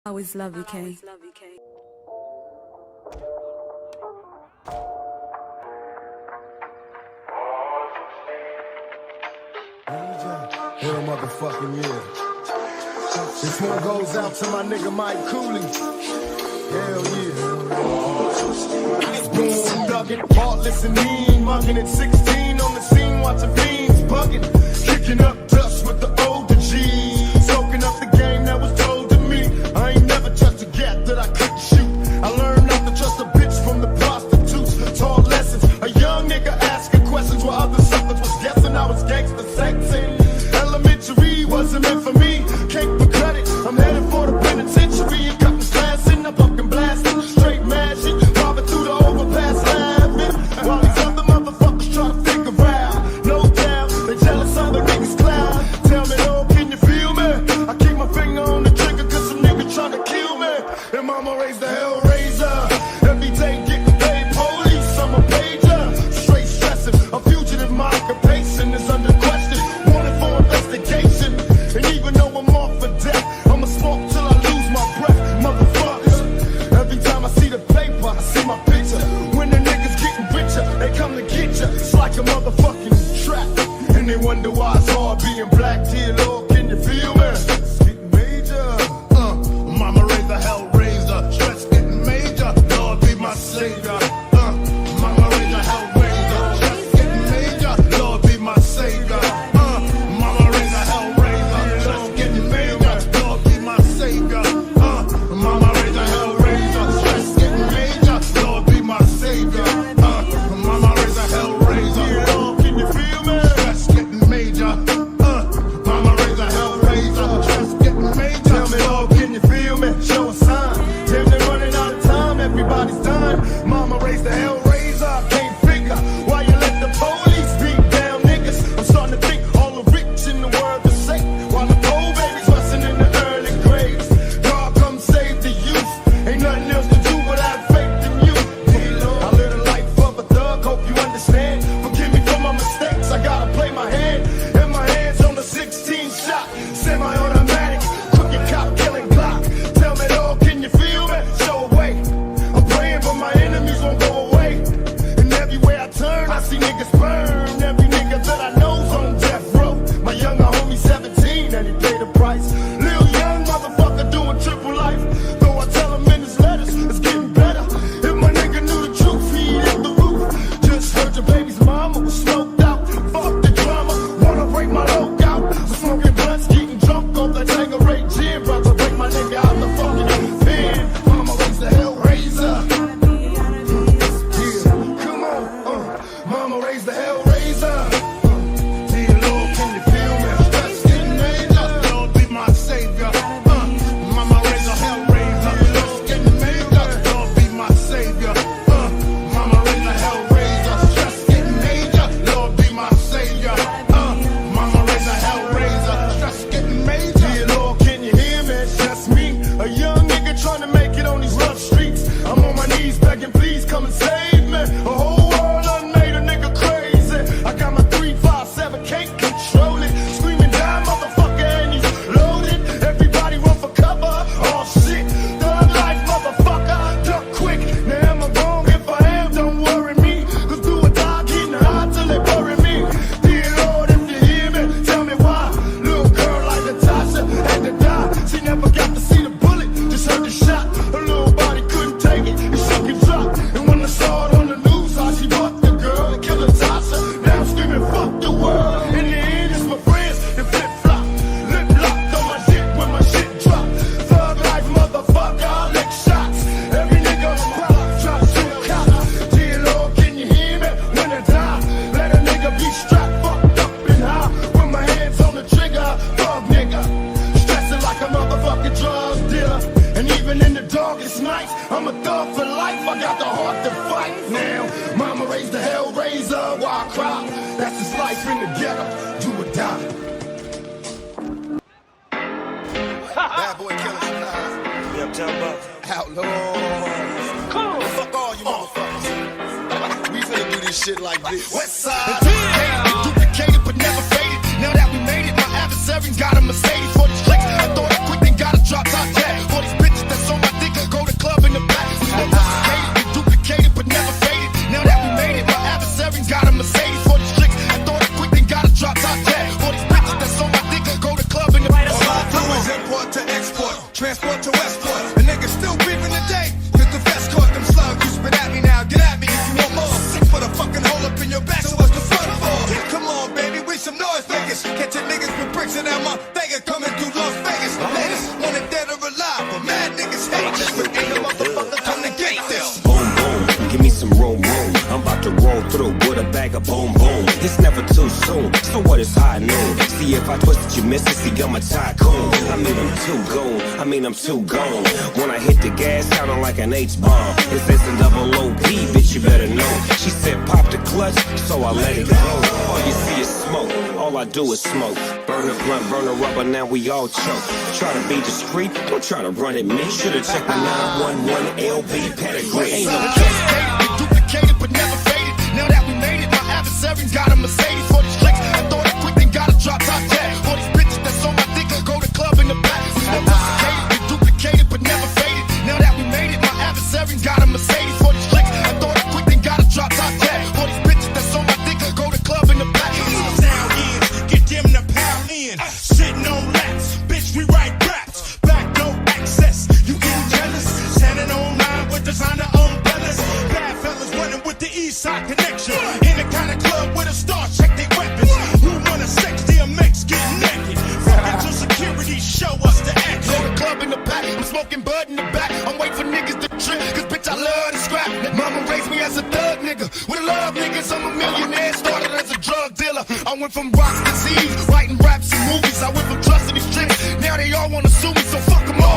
always love you, K. Hell motherfucking yeah. This one goes out to my nigga Mike Cooley. Hell yeah. Boom, thuggin', heartless and mean, mugging at 16 on the scene, watching fiends bugging, kicking up dust with the older G's, soaking up the game that was told to me. I ain't never touched a gap that I couldn't shoot. I learned not to trust a bitch from the prostitutes. Taught lessons, a young nigga asking questions while other suckers was guessing I was gangster sexing. Elementary wasn't meant for me. Cake for credit. I'm headed for the penitentiary and cutting class in the fucking blasting. Straight mashing, robbing through the overpass laughing. While these other motherfuckers try to figure out. No doubt, they jealous other niggas clown. Tell me, oh, can you feel me? I keep my finger on the trigger cause some niggas trying to kill me. And mama raised the hell razor. Every day getting paid police, I'm a pager. Straight stressing, a fugitive, my occupation is under question. Investigation, and even though I'm off for death, I'ma smoke till I lose my breath, motherfuckers. Every time I see the paper, I see my picture. When the niggas getting richer, they come to get ya. It's like a motherfucking trap, and they wonder why it's hard being black. Dear Lord, can you feel me? It's getting major. Mama raised the hell razor, stress getting major. Lord be my savior. Mama raised the hell razor, stress getting major. Lord be my savior. Duplicated but never faded. Now that we made it, my adversary got a Mercedes for the streets. I thought it quick, then got a drop top tag. For these bitches transport to Westport. The niggas still beefing today, cause the vest caught them slugs. You spit at me now, get at me if you want more. Sick for the fucking hole up in your back, so what's the front for? Come on, baby, we some noise makers. Catching niggas with bricks in that motherfucker coming through Las Vegas. The latest, wanted dead or alive, but mad niggas hate this. But ain't no motherfucker come to get this. Boom, boom, give me some room, room. I'm about to roll through with a bag of boom, boom. It's never too soon, so what is high noon? See if I twist it, you miss it, see I'm a tycoon. I mean I'm too gone, I'm too gone. When I hit the gas, sounding like an H-bomb. It says a double OP, bitch, you better know. She said pop the clutch, so I let it go. All you see is smoke, all I do is smoke. Burn a blunt, burn a rubber, now we all choke. Try to be discreet, don't try to run at me. Should've checked my 911 LB pedigree. Ain't no duplicated but never faded. Now that we made it, my adversaries got a Mercedes for these tricks. I thought it quick and got a drop top tag. For these bitches that's on my dick, I go to club in the back. We duplicated but never faded. Now that we made it, my adversaries got a Mercedes for these tricks. I thought it quick and got a drop top tag. For these bitches that's on my dick, I go to club in the back. Sound in, get them to pound in. Sitting on laps, bitch, we write raps. Back door access, you getting jealous? Standing online with designer umbrellas. Bad fellas running with the east side connection. In the kind of club where the stars check their weapons. Who wanna sex DMX, get naked. Fucking till security show us the action. Go to club in the back, I'm smoking bud in the back. I'm waiting for niggas to trip, cause bitch I love to scrap. Mama raised me as a thug nigga. With a love niggas, I'm a millionaire, started as a drug dealer. I went from rocks to Z's, writing raps and movies. I went from trusting these tricks, now they all wanna sue me, so fuck them all.